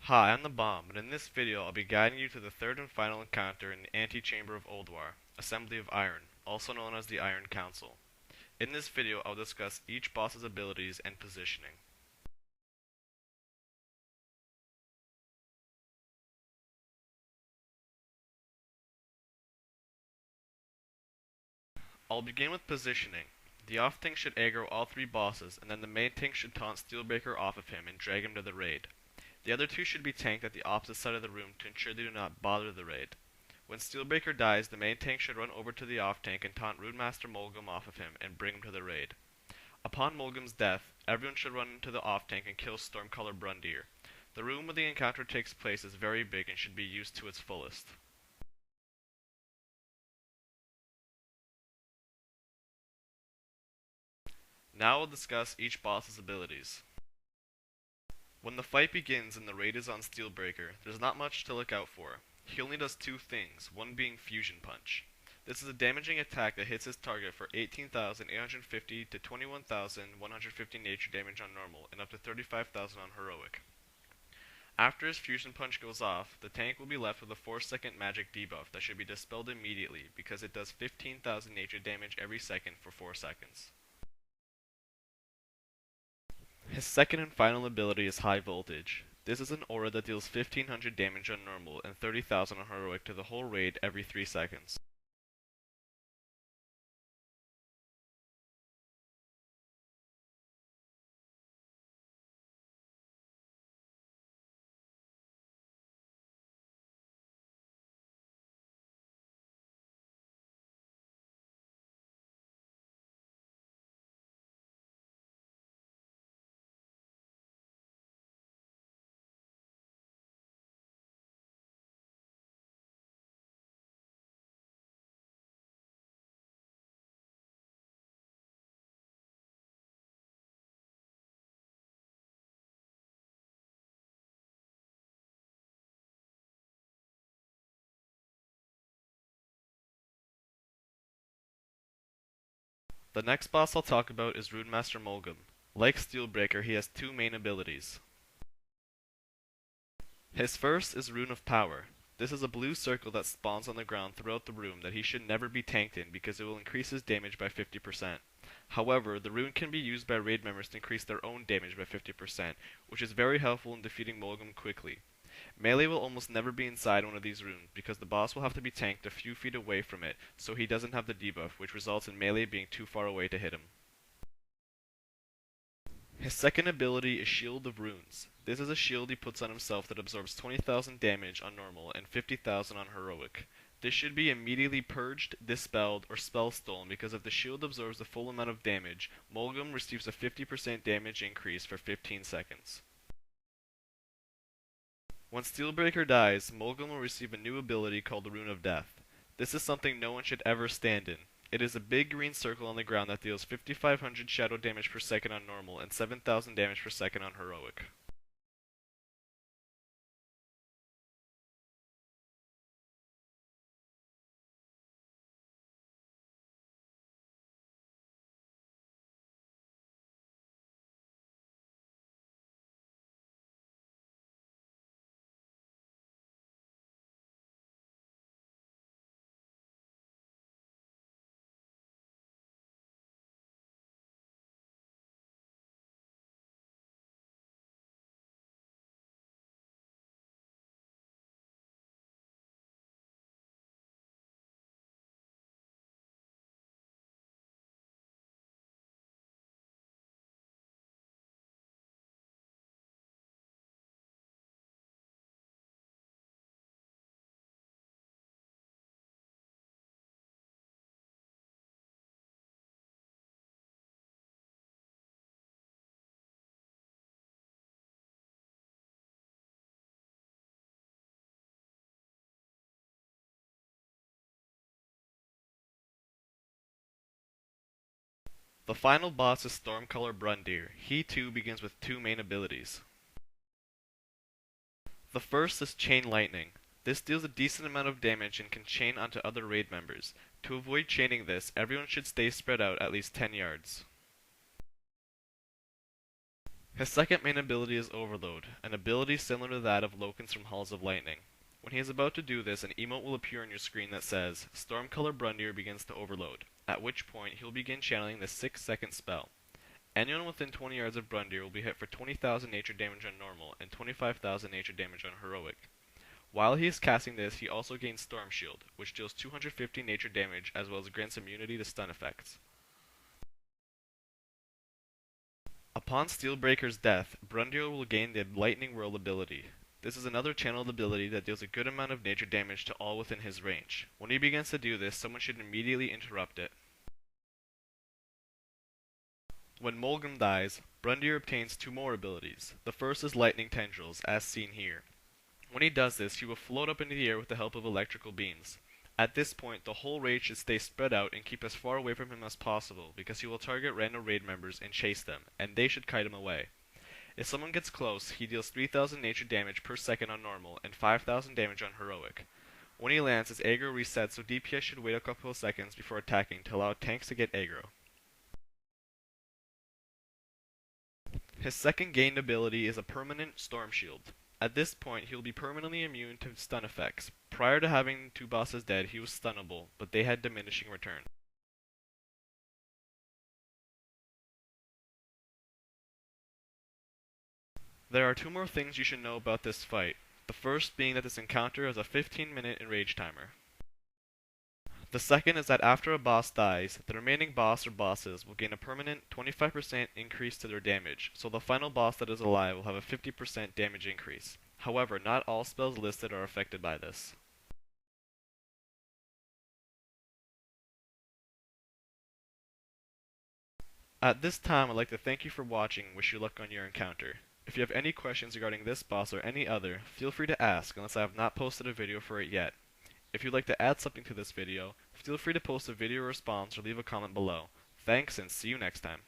Hi, I'm the Bomb, and in this video I'll be guiding you to the third and final encounter in the Antechamber of Ulduar, Assembly of Iron, also known as the Iron Council. In this video I'll discuss each boss's abilities and positioning. I'll begin with positioning. The off tank should aggro all three bosses, and then the main tank should taunt Steelbreaker off of him and drag him to the raid. The other two should be tanked at the opposite side of the room to ensure they do not bother the raid. When Steelbreaker dies, the main tank should run over to the off tank and taunt Rune Master Molgeim off of him and bring him to the raid. Upon Molgeim's death, everyone should run into the off tank and kill Stormcaller Brundir. The room where the encounter takes place is very big and should be used to its fullest. Now we'll discuss each boss's abilities. When the fight begins and the raid is on Steelbreaker, there's not much to look out for. He only does two things, one being Fusion Punch. This is a damaging attack that hits his target for 18,850 to 21,150 nature damage on normal and up to 35,000 on heroic. After his Fusion Punch goes off, the tank will be left with a 4-second magic debuff that should be dispelled immediately because it does 15,000 nature damage every second for 4 seconds. His second and final ability is High Voltage. This is an aura that deals 1500 damage on normal and 30,000 on heroic to the whole raid every 3 seconds. The next boss I'll talk about is Rune Master Molgeim. Like Steelbreaker, he has two main abilities. His first is Rune of Power. This is a blue circle that spawns on the ground throughout the room that he should never be tanked in because it will increase his damage by 50%. However, the rune can be used by raid members to increase their own damage by 50%, which is very helpful in defeating Molgeim quickly. Melee will almost never be inside one of these runes because the boss will have to be tanked a few feet away from it, so he doesn't have the debuff, which results in melee being too far away to hit him. His second ability is Shield of Runes. This is a shield he puts on himself that absorbs 20,000 damage on normal and 50,000 on heroic. This should be immediately purged, dispelled, or spell stolen because if the shield absorbs the full amount of damage, Molgeim receives a 50% damage increase for 15 seconds. When Steelbreaker dies, Molgeim will receive a new ability called the Rune of Death. This is something no one should ever stand in. It is a big green circle on the ground that deals 5,500 shadow damage per second on normal and 7,000 damage per second on heroic. The final boss is Stormcaller Brundir. He too begins with two main abilities. The first is Chain Lightning. This deals a decent amount of damage and can chain onto other raid members. To avoid chaining this, everyone should stay spread out at least 10 yards. His second main ability is Overload, an ability similar to that of Lokins from Halls of Lightning. When he is about to do this, an emote will appear on your screen that says, Stormcaller Brundir begins to overload, at which point he'll begin channeling the 6-second spell. Anyone within 20 yards of Brundir will be hit for 20,000 nature damage on normal and 25,000 nature damage on heroic. While he is casting this, he also gains Storm Shield, which deals 250 nature damage as well as grants immunity to stun effects. Upon Steelbreaker's death, Brundir will gain the Lightning Whirl ability. This is another channeled ability that deals a good amount of nature damage to all within his range. When he begins to do this, someone should immediately interrupt it. When Molgeim dies, Brundir obtains 2 more abilities. The first is Lightning Tendrils, as seen here. When he does this, he will float up into the air with the help of electrical beams. At this point, the whole raid should stay spread out and keep as far away from him as possible, because he will target random raid members and chase them, and they should kite him away. If someone gets close, he deals 3,000 nature damage per second on normal, and 5,000 damage on heroic. When he lands, his aggro resets, so DPS should wait a couple of seconds before attacking to allow tanks to get aggro. His second gained ability is a permanent Storm Shield. At this point, he will be permanently immune to stun effects. Prior to having 2 bosses dead, he was stunnable, but they had diminishing return. There are 2 more things you should know about this fight. The first being that this encounter has a 15-minute enrage timer. The second is that after a boss dies, the remaining boss or bosses will gain a permanent 25% increase to their damage, so the final boss that is alive will have a 50% damage increase. However, not all spells listed are affected by this. At this time, I'd like to thank you for watching and wish you luck on your encounter. If you have any questions regarding this boss or any other, feel free to ask unless I have not posted a video for it yet. If you'd like to add something to this video, feel free to post a video response or leave a comment below. Thanks and see you next time.